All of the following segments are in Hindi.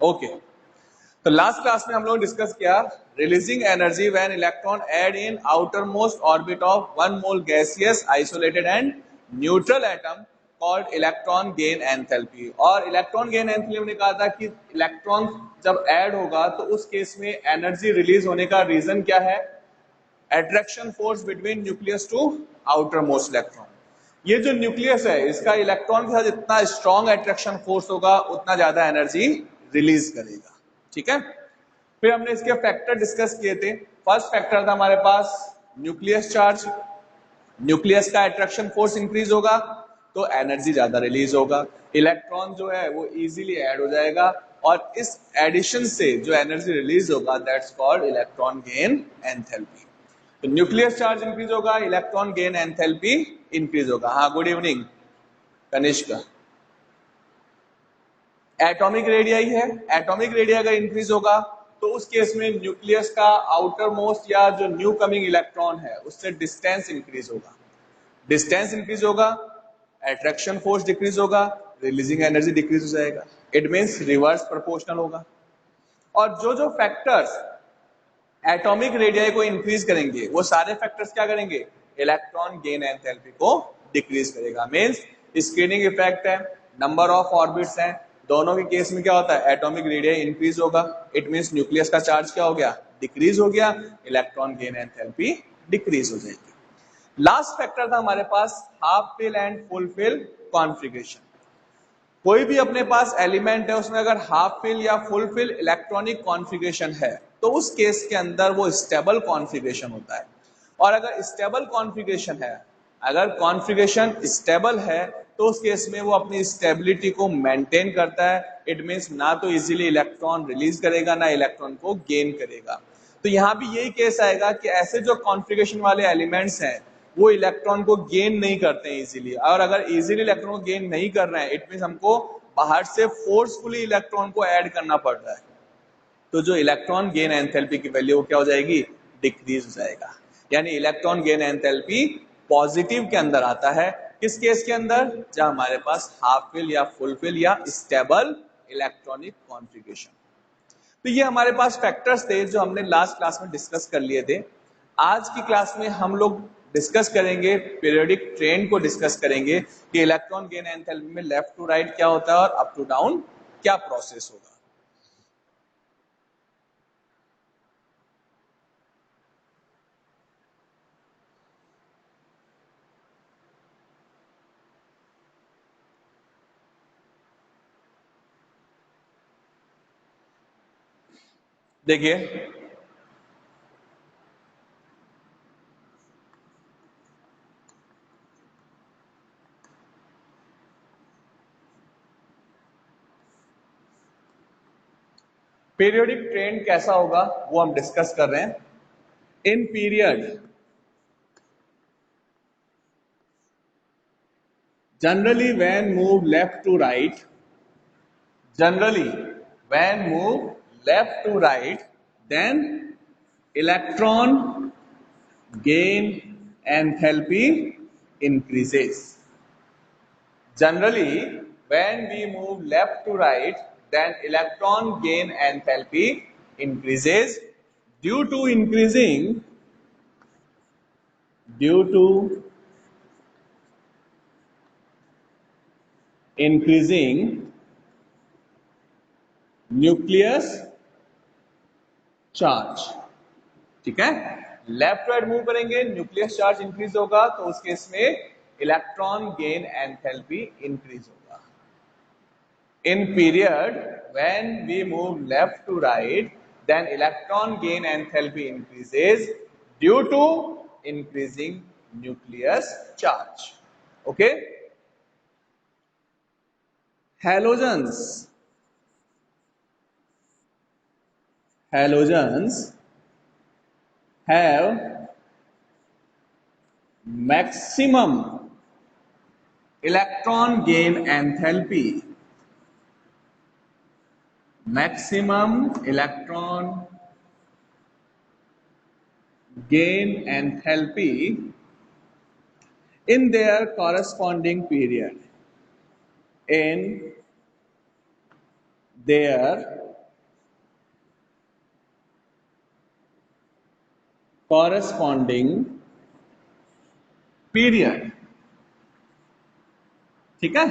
ओके, तो लास्ट क्लास में हम लोग डिस्कस किया releasing energy when electron add in outer most orbit of one mole gaseous isolated and neutral atom called electron gain enthalpy. और इलेक्ट्रॉन गेन एंथैल्पी हमने कहा था कि इलेक्ट्रॉन जब ऐड होगा तो उस केस में एनर्जी रिलीज होने का रीजन क्या है? Attraction force between nucleus to outermost electron. ये जो न्यूक्लियस है इसका इलेक्ट्रॉन के साथ जितना स्ट्रॉन्ग अट्रैक्शन फोर्स होगा उतना ज्यादा एनर्जी रिलीज करेगा। ठीक है, फिर हमने इसके फैक्टर डिस्कस किए थे। फर्स्ट फैक्टर था हमारे पास न्यूक्लियस चार्ज। न्यूक्लियस का अट्रैक्शन फोर्स इंक्रीज होगा तो एनर्जी ज्यादा रिलीज होगा, इलेक्ट्रॉन जो है वो इजीली ऐड हो जाएगा और इस एडिशन से जो एनर्जी रिलीज होगा that's called electron gain enthalpy. तो न्यूक्लियस चार्ज इंक्रीज होगा, इलेक्ट्रॉन गेन एंथैल्पी इंक्रीज होगा। हाँ, good evening Kanishk. Atomic radii है, एटॉमिक रेडिया अगर इंक्रीज होगा तो उस केस में न्यूक्लियस का आउटर मोस्ट या जो न्यू कमिंग इलेक्ट्रॉन है उससे डिस्टेंस इंक्रीज होगा। डिस्टेंस इंक्रीज होगा, अट्रैक्शन फोर्स डिक्रीज होगा, रिलीजिंग एनर्जी डिक्रीज हो जाएगा। इट मींस रिवर्स प्रोपोर्शनल होगा। और जो जो फैक्टर्स एटॉमिक रेडियाई को इंक्रीज करेंगे वो सारे फैक्टर्स क्या करेंगे? इलेक्ट्रॉन गेन एंथैल्पी को डिक्रीज करेगा। मींस स्क्रीनिंग इफेक्ट है, नंबर ऑफ ऑर्बिट्स हैं, दोनों के केस में क्या होता है? एटॉमिक रेडियाई इंक्रीज होगा, इट मींस न्यूक्लियस का चार्ज क्या हो गया? डिक्रीज हो गया, इलेक्ट्रॉन गेन एंथैल्पी डिक्रीज हो जाएगी। लास्ट फैक्टर था हमारे पास half fill and full fill configuration. कोई भी अपने पास एलिमेंट है उसमें अगर हाफ फिल या फुल फिल इलेक्ट्रॉनिक कॉन्फ़िगरेशन है तो उस केस के अंदर वो स्टेबल कॉन्फ़िगरेशन होता है। और अगर स्टेबल कॉन्फ़िगरेशन है, अगर कॉन्फ़िगरेशन स्टेबल है तो उस केस में वो अपनी स्टेबिलिटी को मेंटेन करता है। इट मींस ना तो इजीली इलेक्ट्रॉन रिलीज करेगा ना इलेक्ट्रॉन को गेन करेगा। तो यहाँ भी यही केस आएगा कि ऐसे जो कॉन्फ़िगरेशन वाले एलिमेंट्स हैं वो इलेक्ट्रॉन को गेन नहीं करते हैं इजीली। और अगर इजीली इलेक्ट्रॉन को गेन नहीं कर रहे हैं इट मींस हमको बाहर से फोर्सफुली इलेक्ट्रॉन को ऐड करना पड़ रहा है। तो जो इलेक्ट्रॉन गेन एंथैल्पी की वैल्यू वो क्या हो जाएगी? डिक्रीज हो जाएगा। यानी इलेक्ट्रॉन गेन एंथैल्पी पॉजिटिव के अंदर आता है। किस केस के अंदर? जब हमारे पास हाफ फिल या फुल फिल या स्टेबल इलेक्ट्रॉनिक कॉन्फ़िगरेशन। तो ये हमारे पास फैक्टर्स थे जो हमने लास्ट क्लास में डिस्कस कर लिए थे। आज की क्लास में हम लोग डिस्कस करेंगे पीरियोडिक ट्रेंड को डिस्कस करेंगे कि इलेक्ट्रॉन गेन एंथैल्पी में लेफ्ट टू राइट क्या होता है और अप टू डाउन क्या प्रोसेस होगा। देखिए, पीरियोडिक ट्रेंड कैसा होगा वो हम डिस्कस कर रहे हैं। In period generally when move left to right, generally when move left to right, then electron gain enthalpy increases. Generally when we move left to right, then electron gain enthalpy increases due to increasing nucleus charge. ठीक है, लेफ्ट राइट मूव करेंगे न्यूक्लियस चार्ज इंक्रीज होगा तो उस केस में इलेक्ट्रॉन गेन एंथैल्पी इंक्रीज होगा। In period when we move left to right then electron gain enthalpy increases due to increasing nucleus charge. Okay, halogens have maximum electron gain enthalpy, maximum electron gain enthalpy in their corresponding period, in their corresponding period. ठीक है,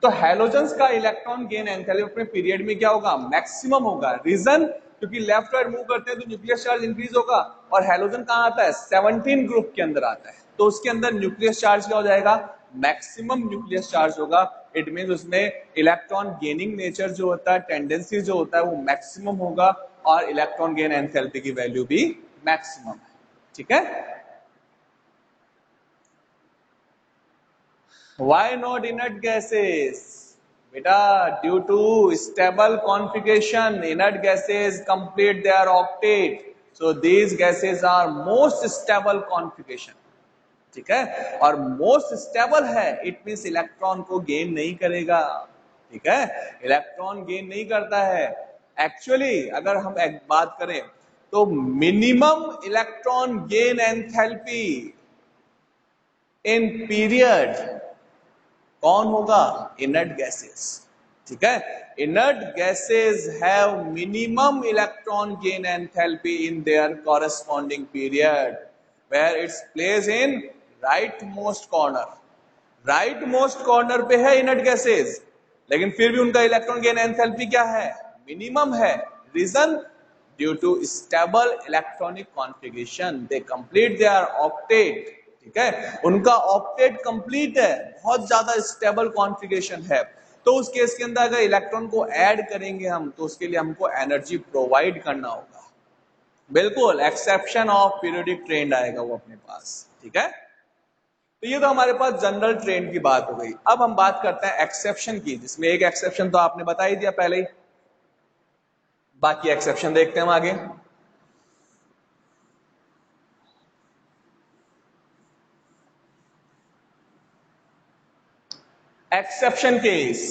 तो हैलोजेंस का इलेक्ट्रॉन गेन एंथैल्पी अपने पीरियड में क्या होगा, मैक्सिमम होगा। रीजन, क्योंकि लेफ्ट राइट मूव करते हैं तो न्यूक्लियस चार्ज इंक्रीज होगा, और हैलोजन कहां आता है, 17 ग्रुप के अंदर आता है, तो उसके अंदर न्यूक्लियस चार्ज क्या हो जाएगा, मैक्सिमम न्यूक्लियस चार्ज होगा। इट मीन उसमें इलेक्ट्रॉन गेनिंग नेचर जो होता है, टेंडेंसी जो होता है वो मैक्सिमम होगा, और इलेक्ट्रॉन गेन एंथैल्पी की वैल्यू भी मैक्सिमम है। ठीक है, Why not inert gases? Beta, due to stable configuration, inert gases complete their octet. So these gases are most stable configuration. ठीक है, और मोस्ट स्टेबल है, इट मींस इलेक्ट्रॉन को गेन नहीं करेगा। ठीक है, इलेक्ट्रॉन गेन नहीं करता है। एक्चुअली अगर हम एक बात करें तो minimum electron gain enthalpy in period कौन होगा, इनर्ट गैसेस। ठीक है, inert gases have minimum electron gain enthalpy in their corresponding period, where it's place in rightmost corner. Rightmost corner पे है इनर्ट गैसेस, लेकिन फिर भी उनका इलेक्ट्रॉन गेन एंथैल्पी क्या है, मिनिमम है। Reason, due to stable electronic configuration, they complete their octet. ठीक है, उनका ऑक्टेट कंप्लीट है, बहुत ज्यादा स्टेबल कॉन्फ़िगरेशन है। तो उस केस के अंदर अगर इलेक्ट्रॉन को ऐड करेंगे हम, तो उसके लिए हमको एनर्जी प्रोवाइड करना होगा। बिल्कुल एक्सेप्शन ऑफ पीरियोडिक ट्रेंड आएगा वो अपने पास। ठीक है, तो ये तो हमारे पास जनरल ट्रेंड की बात हो गई। अब हम बात करते हैं एक्सेप्शन की, जिसमें एक एक्सेप्शन तो आपने बता ही दिया पहले ही, बाकी एक्सेप्शन देखते हैं हम आगे। एक्सेप्शन केस,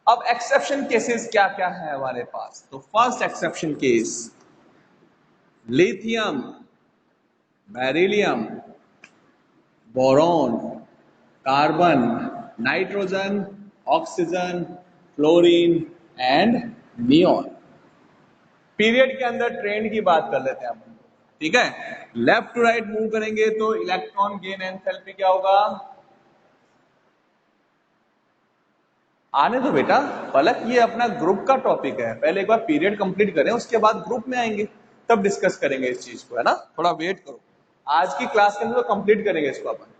अब एक्सेप्शन केसेस क्या क्या है हमारे पास। तो first exception case, lithium, beryllium, boron, carbon, nitrogen, oxygen, fluorine and neon. Period के अंदर ट्रेंड की बात कर लेते हैं हम। ठीक है, लेफ्ट टू राइट मूव करेंगे तो इलेक्ट्रॉन गेन एंथैल्पी क्या होगा, आने दो बेटा पलक, ये अपना ग्रुप का टॉपिक है, पहले एक बार पीरियड कंप्लीट करें, उसके बाद ग्रुप में आएंगे, तब डिस्कस करेंगे इस चीज को, है ना, थोड़ा वेट करो। आज की क्लास के अंदर तो कंप्लीट करेंगे इसको अपन।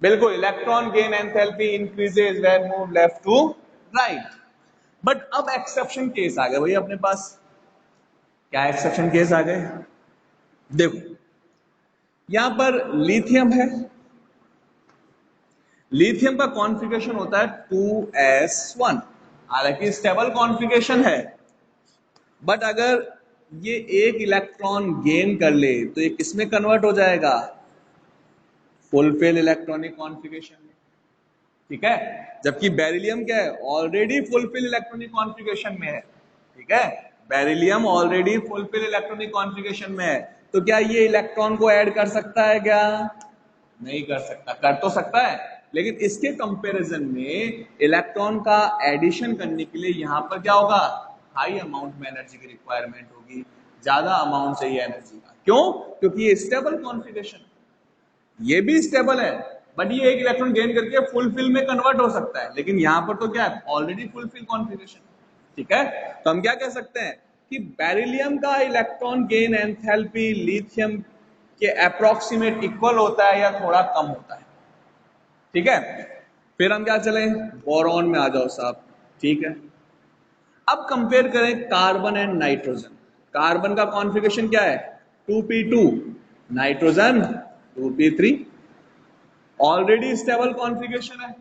बिल्कुल, electron gain enthalpy increases when move left to right. But अब एक्सेप्शन केस आ गए भाई अपने पास। क्या एक्सेप्शन केस आ गए, देखो यहां पर लिथियम है, लिथियम का कॉन्फ़िगरेशन होता है 2s1, हालांकि स्टेबल कॉन्फ़िगरेशन है, बट अगर ये एक इलेक्ट्रॉन गेन कर ले तो ये किसमें कन्वर्ट हो जाएगा, फुलफिल इलेक्ट्रॉनिक कॉन्फ़िगरेशन में। ठीक है, जबकि बेरिलियम क्या है, ऑलरेडी फुलफिल इलेक्ट्रॉनिक कॉन्फ़िगरेशन में है। ठीक है, beryllium already fulfil electronic configuration में है, तो क्या ये इलेक्ट्रॉन को ऐड कर सकता है क्या, नहीं कर सकता। कर तो सकता है, लेकिन इसके कंपैरिजन में इलेक्ट्रॉन का एडिशन करने के लिए यहां पर क्या होगा, हाई अमाउंट में एनर्जी की रिक्वायरमेंट होगी, ज्यादा अमाउंट चाहिए एनर्जी का। क्यों, क्योंकि ये स्टेबल कॉन्फ़िगरेशन, ये भी स्टेबल है, बट ये एक इलेक्ट्रॉन गेन करके फुलफिल में कन्वर्ट हो सकता है, लेकिन यहां पर तो क्या है, ऑलरेडी फुलफिल कॉन्फ़िगरेशन। ठीक है, तो हम क्या कह सकते हैं कि बेरिलियम का इलेक्ट्रॉन गेन एंथैल्पी लिथियम के अप्रोक्सीमेट इक्वल होता है या थोड़ा कम होता है। ठीक है, फिर हम क्या चले, बोरॉन में आ जाओ साहब। ठीक है, अब कंपेयर करें कार्बन एंड नाइट्रोजन। कार्बन का कॉन्फ़िगरेशन क्या है, 2p2, nitrogen 2p3, already stable configuration है,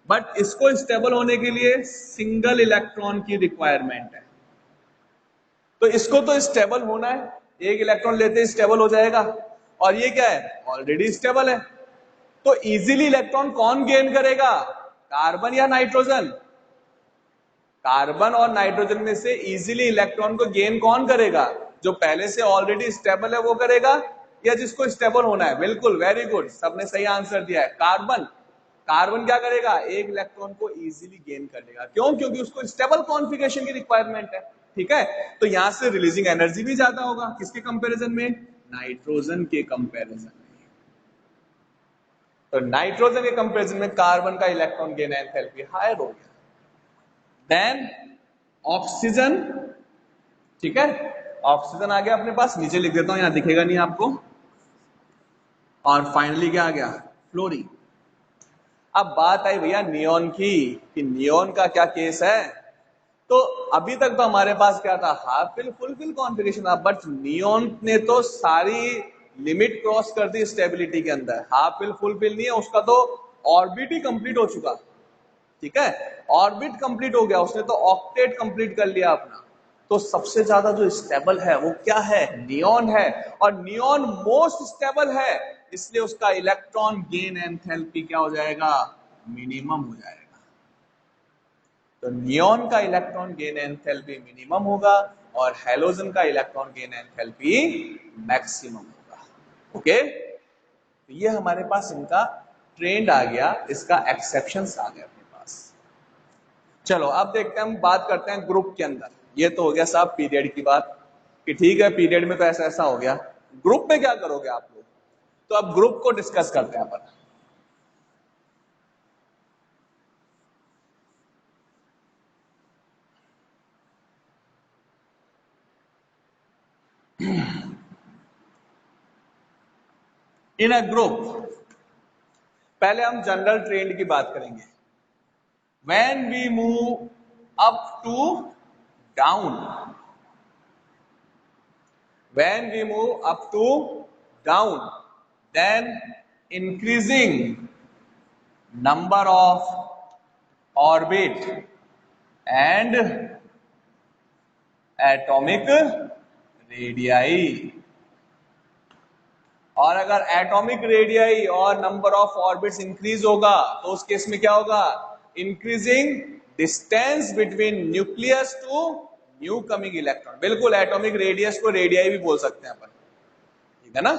बट इसको स्टेबल होने के लिए सिंगल इलेक्ट्रॉन की रिक्वायरमेंट है। तो इसको तो स्टेबल होना है, एक इलेक्ट्रॉन लेते ही स्टेबल हो जाएगा, और ये क्या है, ऑलरेडी स्टेबल है। तो इजीली इलेक्ट्रॉन कौन गेन करेगा, कार्बन या नाइट्रोजन, कार्बन और नाइट्रोजन में से इजीली इलेक्ट्रॉन को गेन कौन करेगा, जो पहले से ऑलरेडी स्टेबल है वो करेगा, या जिसको स्टेबल होना है? बिल्कुल, वेरी गुड, सबने सही आंसर दिया है, कार्बन। कार्बन क्या करेगा? एक इलेक्ट्रॉन को इजीली गेन कर लेगा। क्यों? क्योंकि उसको स्टेबल कॉन्फ़िगरेशन की रिक्वायरमेंट है। ठीक है, तो यहां से रिलीजिंग एनर्जी भी ज्यादा होगा। किसके कंपैरिजन में? नाइट्रोजन के कंपैरिजन में। तो नाइट्रोजन के कंपैरिजन में कार्बन का इलेक्ट्रॉन गेन एंथैल्पी हायर हो गया। देन ऑक्सीजन, ठीक है, ऑक्सीजन आ गया अपने पास, नीचे लिख देता हूं, यहां दिखेगा नहीं आपको। और फाइनली क्या आ गया? फ्लोरीन। अब बात आई भैया नियोन की, कि नियोन का क्या केस है। तो अभी तक तो हमारे पास क्या था? Half fill full fill configuration था, बट नियोन ने तो सारी लिमिट क्रॉस कर दी स्टेबिलिटी के अंदर। हाफ फिल फुल फिल नहीं है उसका, तो ऑर्बिट ही कंप्लीट हो चुका। ठीक है, ऑर्बिट कंप्लीट हो गया, उसने तो ऑक्टेट कंप्लीट कर लिया अपना। तो सबसे ज्यादा जो स्टेबल है वो क्या है? नियोन है। और नियोन मोस्ट स्टेबल है, इसलिए उसका इलेक्ट्रॉन गेन एंथैल्पी क्या हो जाएगा? मिनिमम हो जाएगा। तो नियोन का इलेक्ट्रॉन गेन एंथैल्पी मिनिमम होगा और हैलोजन का इलेक्ट्रॉन गेन एंथैल्पी मैक्सिमम होगा। ओके, तो ये हमारे पास इनका ट्रेंड आ गया, इसका एक्सेप्शंस आ गया अपने पास। चलो अब देखते हैं, हम बात करते हैं ग्रुप के अंदर। ये तो हो गया साहब पीरियड की बात, कि ठीक है पीरियड में तो ऐसा ऐसा हो गया। ग्रुप में क्या करोगे आप लोग? तो अब ग्रुप को डिस्कस करते हैं अपन। इन अ ग्रुप, पहले हम जनरल ट्रेंड की बात करेंगे। When we move up to down, when we move up to down, then increasing number of orbit and atomic radii। और अगर एटॉमिक रेडियाई और नंबर ऑफ ऑर्बिट्स इंक्रीज होगा तो उस केस में क्या होगा? Increasing distance between nucleus to new coming electron. बिल्कुल, एटॉमिक रेडियस को रेडियाई भी बोल सकते हैं अपन, ठीक है ना।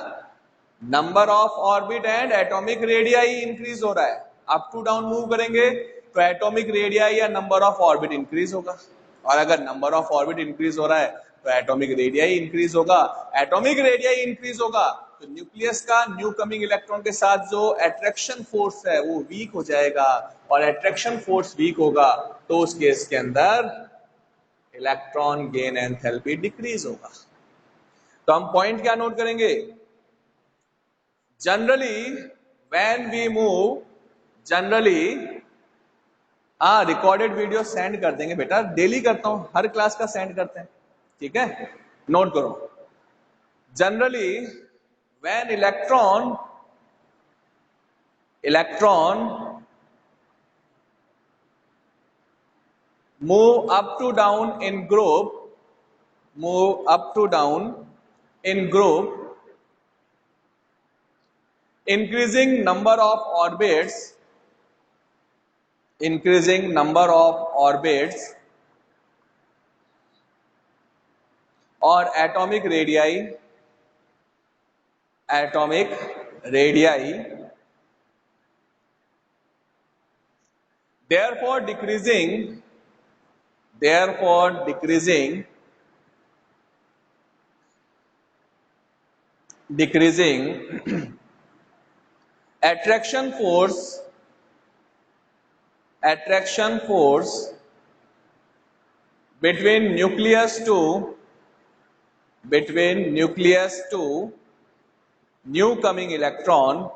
Number of orbit and atomic radii increase हो रहा है, अप टू डाउन मूव करेंगे तो एटॉमिक रेडियाई या नंबर ऑफ ऑर्बिट इंक्रीज होगा। और अगर नंबर ऑफ ऑर्बिट इंक्रीज हो रहा है तो एटॉमिक रेडियाई इंक्रीज होगा। एटॉमिक रेडियाई इंक्रीज होगा तो न्यूक्लियस का न्यू कमिंग इलेक्ट्रॉन के साथ जो अट्रैक्शन फोर्स है वो वीक हो जाएगा। और अट्रैक्शन फोर्स वीक होगा तो उस केस के अंदर इलेक्ट्रॉन गेन एंथैल्पी डिक्रीज होगा। तो हम पॉइंट क्या नोट करेंगे? Generally when we move, generally, हाँ रिकॉर्डेड वीडियो सेंड कर देंगे बेटा, डेली करता हूं, हर क्लास का सेंड करते हैं, ठीक है, नोट करो। Generally when electron move up to down in group, move up to down in group, increasing number of orbits, increasing number of orbits और atomic radii, atomic radii, therefore decreasing attraction force between nucleus to new coming electron,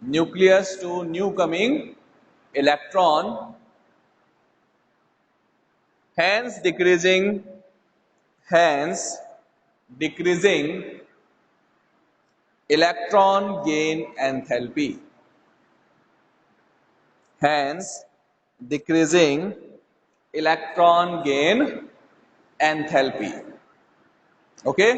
nucleus to new coming electron, hence decreasing electron gain enthalpy, hence decreasing electron gain enthalpy। Okay,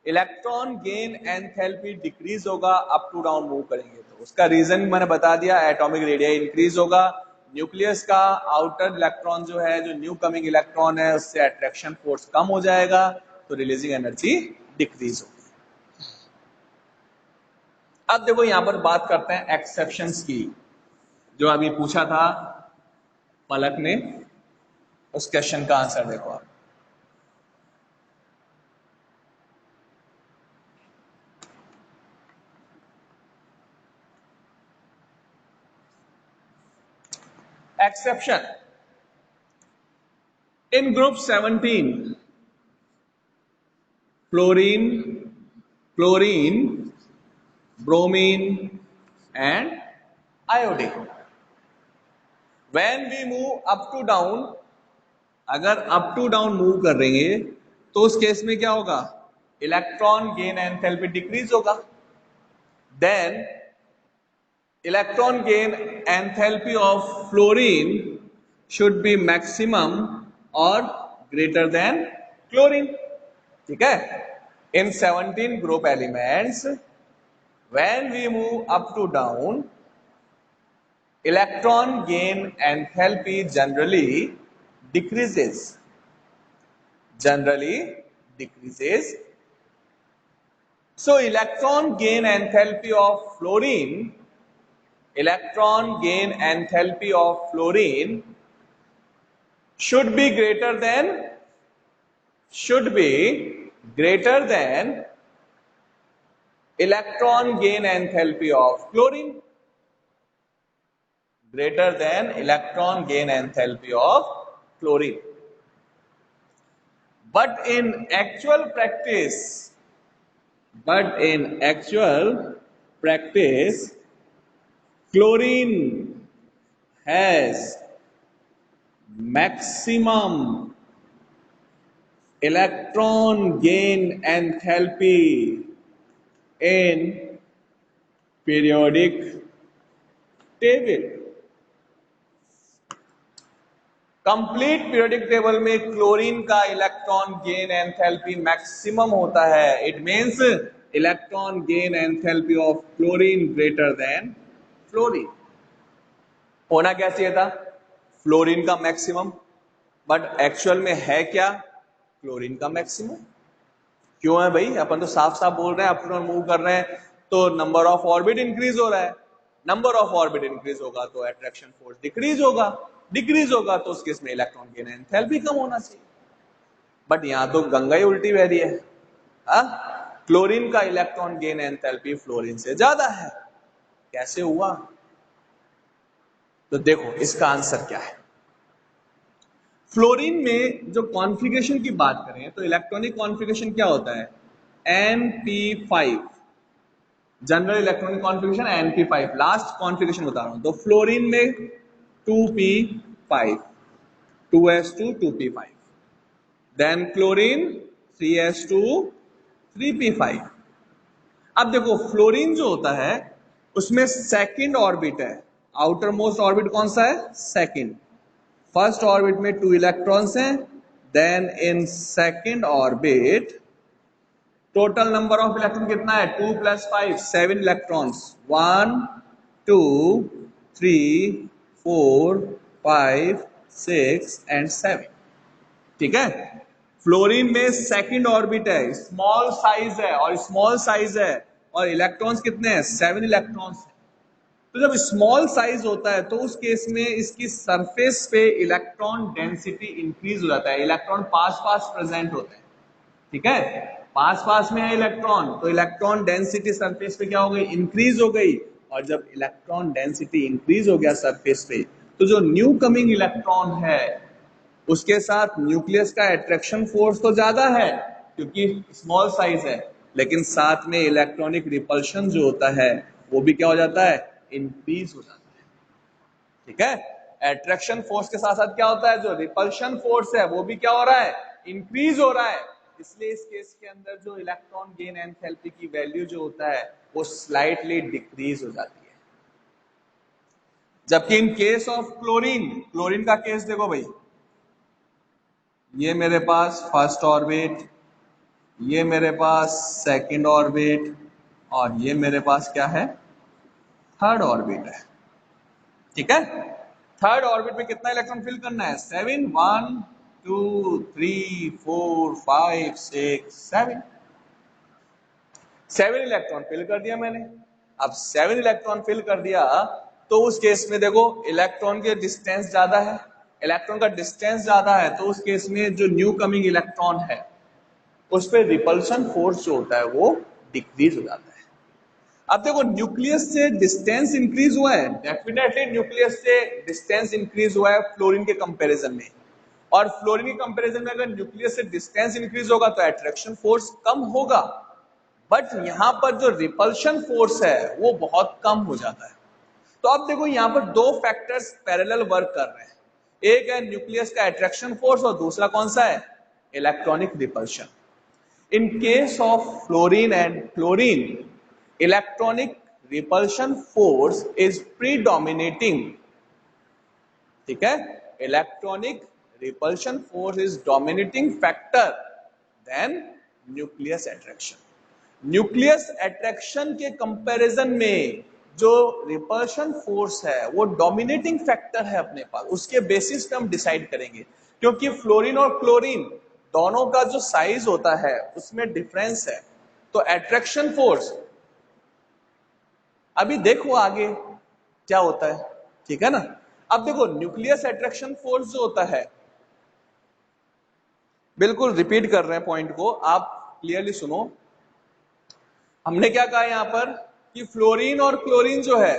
electron gain enthalpy decrease होगा अप टू डाउन मूव करेंगे तो। उसका रीजन मैंने बता दिया, एटॉमिक रेडियाई इंक्रीज होगा, न्यूक्लियस का आउटर इलेक्ट्रॉन जो है, जो न्यू कमिंग इलेक्ट्रॉन है, उससे अट्रैक्शन फोर्स कम हो जाएगा तो रिलीजिंग एनर्जी डिक्रीज होगी। अब देखो यहां पर बात करते हैं एक्सेप्शंस की, जो अभी पूछा था पलक ने, उस क्वेश्चन का आंसर देखो आप। Exception in group 17, fluorine, chlorine, bromine and iodine. When we move up to down, अगर अप टू डाउन मूव कर रहे हैं तो उस केस में क्या होगा, इलेक्ट्रॉन गेन एंथैल्पी डिक्रीज होगा। Then electron gain enthalpy of fluorine should be maximum और ग्रेटर देन क्लोरीन। ठीक है, in 17 group elements when we move up to down, electron gain enthalpy generally decreases. So electron gain enthalpy of fluorine, electron gain enthalpy of fluorine should be greater than electron gain enthalpy of chlorine, greater than electron gain enthalpy of chlorine. But in actual practice, chlorine has maximum electron gain enthalpy in periodic table. Complete periodic table में क्लोरीन का इलेक्ट्रॉन गेन एंथैल्पी मैक्सिमम होता है। It means electron gain enthalpy of chlorine greater than fluorine. होना क्या चाहिए था, फ्लोरीन का मैक्सिमम, बट एक्चुअल में है क्या, क्लोरीन का मैक्सिमम। क्यों है भाई, अपन तो साफ साफ बोल रहे हैं, अपन मूव कर रहे हैं तो नंबर ऑफ ऑर्बिट इंक्रीज हो रहा है, नंबर ऑफ ऑर्बिट इंक्रीज होगा तो अट्रैक्शन फोर्स डिक्रीज होगा, डिक्रीज होगा तो उस केस में इलेक्ट्रॉन गेन एंथैल्पी कम होना चाहिए। बट यहां तो गंगा ही उल्टी बह रही है। क्लोरीन का इलेक्ट्रॉन गेन एंथैल्पी फ्लोरीन से ज्यादा है, कैसे हुआ। तो देखो इसका आंसर क्या है। फ्लोरीन में जो कॉन्फ़िगरेशन की बात करें तो इलेक्ट्रॉनिक कॉन्फ़िगरेशन क्या होता है, np5, general electronic configuration np5, last configuration बता रहा हूं। तो फ्लोरीन में 2p5, 2s2 2p5, than chlorine 3s2 3p5। अब देखो फ्लोरीन जो होता है उसमें सेकंड ऑर्बिट है, आउटर मोस्ट ऑर्बिट कौन सा है, सेकंड। फर्स्ट ऑर्बिट में 2 इलेक्ट्रॉन्स हैं, then in second orbit total number of electron कितना है, 2 + 5 7 इलेक्ट्रॉन्स, 1 2 3 4 5 6 एंड 7। ठीक है, फ्लोरीन में सेकंड ऑर्बिट है, स्मॉल साइज है, और स्मॉल साइज है और इलेक्ट्रॉन्स कितने हैं, 7 इलेक्ट्रॉन्स। तो जब स्मॉल साइज होता है तो उस केस में इसकी सरफेस पे इलेक्ट्रॉन डेंसिटी इंक्रीज हो जाता है, इलेक्ट्रॉन पास पास प्रेजेंट होते हैं। ठीक है, पास पास में है इलेक्ट्रॉन तो इलेक्ट्रॉन डेंसिटी सरफेस पे क्या हो गई, इंक्रीज हो गई। और जब इलेक्ट्रॉन डेंसिटी इंक्रीज हो गया सरफेस पे, तो जो न्यू कमिंग इलेक्ट्रॉन है उसके साथ न्यूक्लियस का अट्रैक्शन फोर्स तो ज्यादा है क्योंकि स्मॉल साइज है, लेकिन साथ में इलेक्ट्रॉनिक रिपल्शन जो होता है वो भी क्या हो जाता है, इंक्रीज हो जाता है। ठीक है, अट्रैक्शन फोर्स के साथ साथ क्या होता है, जो रिपल्शन फोर्स है वो भी क्या हो रहा है, इंक्रीज हो रहा है। इसलिए इस केस के अंदर जो इलेक्ट्रॉन गेन एंथैल्पी की वैल्यू जो होता है वो स्लाइटली डिक्रीज हो जाती है। जबकि इन केस ऑफ क्लोरीन, क्लोरीन का केस देखो भाई, ये मेरे पास फर्स्ट ऑर्बिट, ये मेरे पास सेकंड ऑर्बिट, और ये मेरे पास क्या है, थर्ड ऑर्बिट है। ठीक है, थर्ड ऑर्बिट में कितना इलेक्ट्रॉन फिल करना है, 7, 1 2 3 4 5 6 7 इलेक्ट्रॉन फिल कर दिया मैंने। अब 7 इलेक्ट्रॉन फिल कर दिया तो उस केस में देखो इलेक्ट्रॉन के डिस्टेंस ज्यादा है, इलेक्ट्रॉन का डिस्टेंस ज्यादा है, तो उस केस में जो न्यू कमिंग इलेक्ट्रॉन है उस पर रिपल्शन फोर्स जो होता है वो डिक्रीज हो जाता है। अब देखो न्यूक्लियस से डिस्टेंस इंक्रीज हुआ है, डेफिनेटली न्यूक्लियस से डिस्टेंस इंक्रीज हुआ है फ्लोरीन के कंपैरिजन में, और फ्लोरीन के कंपैरिजन में अगर न्यूक्लियस से डिस्टेंस इंक्रीज होगा तो अट्रैक्शन फोर्स कम होगा, बट यहां पर जो रिपल्शन फोर्स है वो बहुत कम हो जाता है। तो अब देखो यहां पर दो फैक्टर्स पैरेलल वर्क कर रहे हैं, एक है न्यूक्लियस का अट्रैक्शन फोर्स और दूसरा कौन सा है, electronic repulsion. In case of fluorine and chlorine, electronic repulsion force is predominating, ठीक है, electronic repulsion force is dominating factor than nucleus attraction. Nucleus attraction के कंपैरिजन में जो रिपल्शन फोर्स है वो डोमिनेटिंग फैक्टर है अपने पास, उसके बेसिस पे हम डिसाइड करेंगे, क्योंकि फ्लोरीन और क्लोरीन दोनों का जो साइज होता है उसमें डिफरेंस है, तो अट्रैक्शन फोर्स अभी देखो आगे क्या होता है, ठीक है ना। अब देखो न्यूक्लियस अट्रैक्शन फोर्स जो होता है, बिल्कुल रिपीट कर रहे हैं पॉइंट को, आप क्लियरली सुनो। हमने क्या कहा यहां पर कि फ्लोरीन और क्लोरीन जो है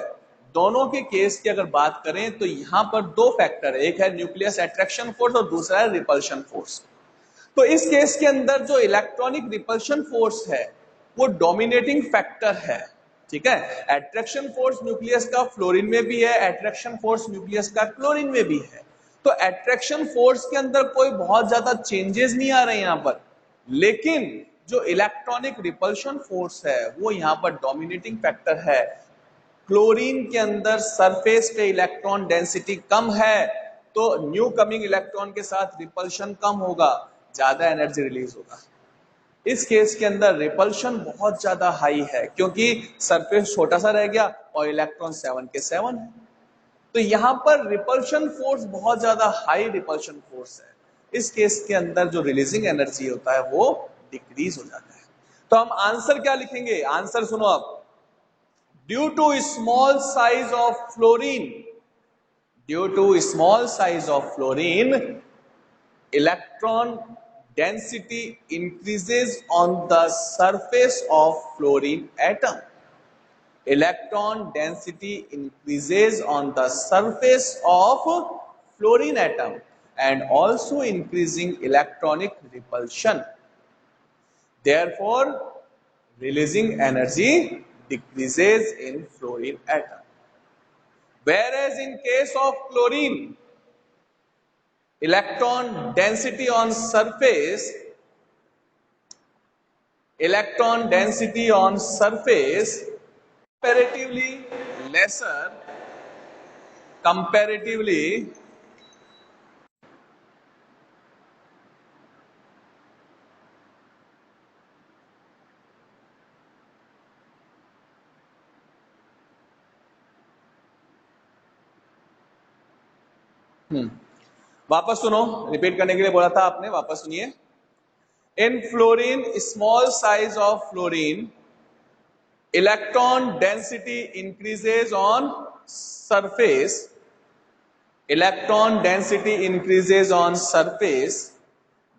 दोनों के केस की अगर बात करें तो यहां पर दो फैक्टर है, एक है न्यूक्लियस अट्रैक्शन फोर्स और दूसरा है रिपल्शन फोर्स। तो इस केस के अंदर जो इलेक्ट्रॉनिक रिपल्शन फोर्स है वो डोमिनेटिंग फैक्टर है, ठीक है। अट्रैक्शन फोर्स न्यूक्लियस का फ्लोरीन में भी है, अट्रैक्शन फोर्स न्यूक्लियस का क्लोरीन में भी है, तो अट्रैक्शन फोर्स के अंदर कोई बहुत ज्यादा चेंजेस नहीं आ रहे यहां पर, लेकिन जो इलेक्ट्रॉनिक रिपल्शन फोर्स है वो यहां पर डोमिनेटिंग फैक्टर है। क्लोरीन के अंदर सरफेस पे इलेक्ट्रॉन डेंसिटी कम है, तो न्यू कमिंग इलेक्ट्रॉन के साथ रिपल्शन कम होगा, ज्यादा एनर्जी रिलीज होगा। इस केस के अंदर रिपल्शन बहुत ज्यादा हाई है क्योंकि सरफेस छोटा सा रह गया और इलेक्ट्रॉन 7 के 7 है, तो यहां पर रिपल्शन फोर्स बहुत ज्यादा हाई रिपल्शन फोर्स है। इस केस के अंदर जो रिलीजिंग एनर्जी होता है वो डिक्रीज हो जाता है। तो हम आंसर क्या लिखेंगे, आंसर सुनो अब, due to small size of fluorine, due to small size of fluorine, electron density increases on the surface of fluorine atom. Electron density increases on the surface of fluorine atom and also increasing electronic repulsion. Therefore, releasing energy decreases in fluorine atom. Whereas in case of chlorine, electron density on surface, electron density on surface comparatively lesser, comparatively वापस सुनो, रिपीट करने के लिए बोला था आपने, वापस सुनिए। In fluorine, small size of fluorine, electron density increases on surface, electron density increases on surface,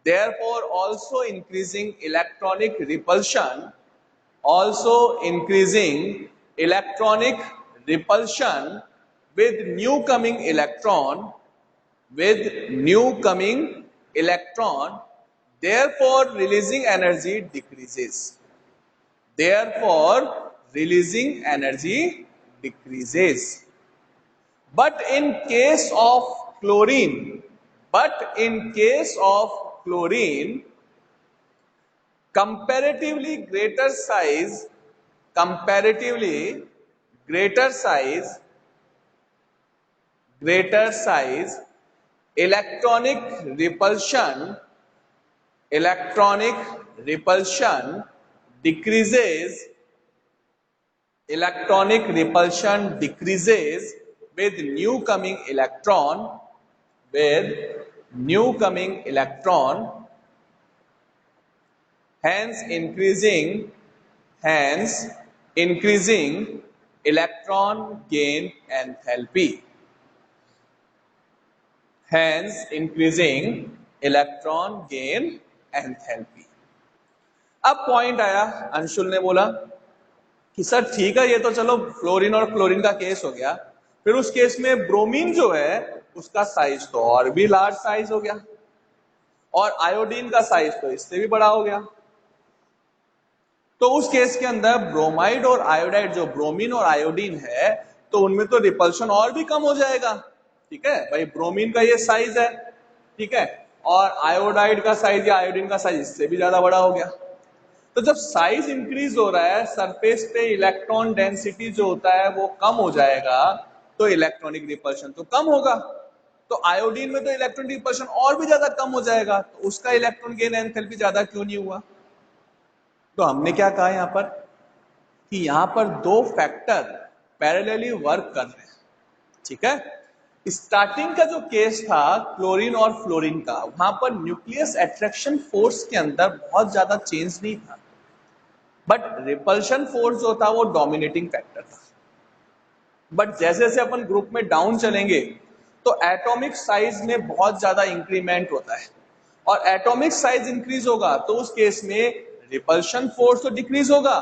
therefore also increasing electronic repulsion, also increasing electronic repulsion with new coming electron, with new coming electron, therefore releasing energy decreases, therefore releasing energy decreases. But in case of chlorine, but in case of chlorine, comparatively greater size, comparatively greater size, greater size, electronic repulsion, electronic repulsion decreases, electronic repulsion decreases with new coming electron, with new coming electron, hence increasing electron gain enthalpy, hence increasing electron gain enthalpy। अब पॉइंट आया, अंशुल ने बोला कि सर ठीक है, ये तो चलो फ्लोरीन और क्लोरीन का केस हो गया, फिर उस केस में ब्रोमीन जो है उसका साइज तो और भी लार्ज साइज हो गया, और आयोडीन का साइज तो इससे भी बड़ा हो गया। तो उस केस के अंदर ब्रोमाइड और आयोडाइड, जो ब्रोमीन और आयोडीन है, तो उनमें तो रिपल्शन और भी कम हो जाएगा। ठीक है भाई, ब्रोमीन का ये साइज है, ठीक है, और आयोडाइड का साइज या आयोडीन का साइज इससे भी ज्यादा बड़ा हो गया। तो जब साइज इंक्रीज हो रहा है, सरफेस पे इलेक्ट्रॉन डेंसिटी जो होता है वो कम हो जाएगा, तो इलेक्ट्रॉनिक रिपल्शन तो कम होगा। तो आयोडीन में तो इलेक्ट्रॉन रिपल्शन और भी ज्यादा कम हो जाएगा, तो उसका इलेक्ट्रॉन गेन एंथैल्पी ज्यादा क्यों नहीं हुआ? तो हमने क्या कहा यहां पर कि यहां पर दो फैक्टर पैरेलली वर्क कर रहे हैं। ठीक है, स्टार्टिंग का जो केस था क्लोरीन और फ्लोरीन का, वहां पर न्यूक्लियस अट्रैक्शन फोर्स के अंदर बहुत ज्यादा चेंज नहीं था, बट रिपल्शन फोर्स जो था वो डोमिनेटिंग फैक्टर था। बट जैसे जैसे अपन ग्रुप में डाउन चलेंगे तो एटॉमिक साइज में बहुत ज्यादा इंक्रीमेंट होता है, और एटॉमिक साइज इंक्रीज होगा तो उस केस में रिपल्शन फोर्स तो डिक्रीज होगा,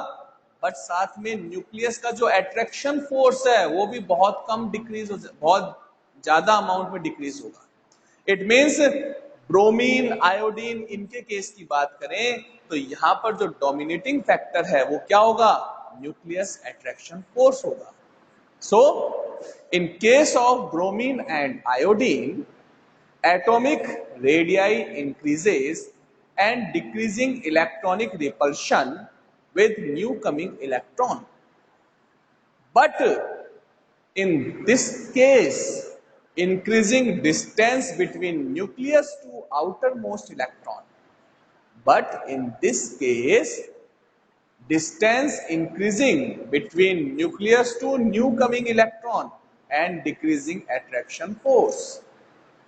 बट साथ में न्यूक्लियस का जो अट्रैक्शन फोर्स है वो भी बहुत कम डिक्रीज हो, बहुत ज्यादा अमाउंट में डिक्रीज होगा। इट मीन्स ब्रोमीन, आयोडीन, इनके केस की बात करें तो यहां पर जो डोमिनेटिंग फैक्टर है वो क्या होगा? न्यूक्लियस अट्रैक्शन फोर्स होगा। So, in case of bromine and iodine, atomic radii increases and decreasing electronic repulsion with new coming electron. But in this case, increasing distance between nucleus to outermost electron. But in this case, distance increasing between nucleus to new coming electron and decreasing attraction force।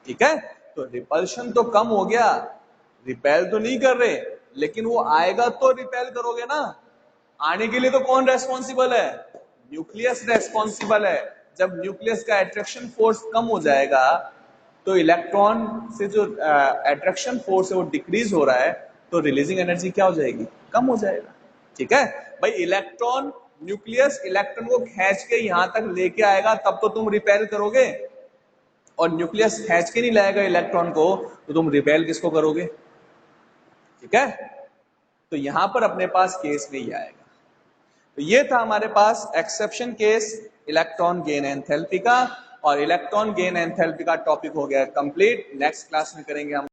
ठीक है, तो रिपल्शन तो कम हो गया, रिपेल तो नहीं कर रहे, लेकिन वो आएगा तो रिपेल करोगे ना। आने के लिए तो कौन रेस्पॉन्सिबल है? न्यूक्लियस रेस्पॉन्सिबल है। जब न्यूक्लियस का अट्रैक्शन फोर्स कम हो जाएगा तो इलेक्ट्रॉन से जो अट्रैक्शन फोर्स है वो डिक्रीज हो रहा है, तो रिलीजिंग एनर्जी क्या हो जाएगी? कम हो जाएगा। ठीक है भाई, इलेक्ट्रॉन, न्यूक्लियस इलेक्ट्रॉन को खींच के यहां तक लेके आएगा तब तो तुम रिपेल करोगे, और न्यूक्लियस खींच के नहीं लाएगा इलेक्ट्रॉन को तो तुम रिपेल किसको करोगे? ठीक है, तो यहां पर अपने पास केस में ही आएगा। तो ये था हमारे पास exception case electron gain enthalpy का, और इलेक्ट्रॉन गेन एंथैल्पी का टॉपिक हो गया कंप्लीट। नेक्स्ट क्लास में करेंगे हम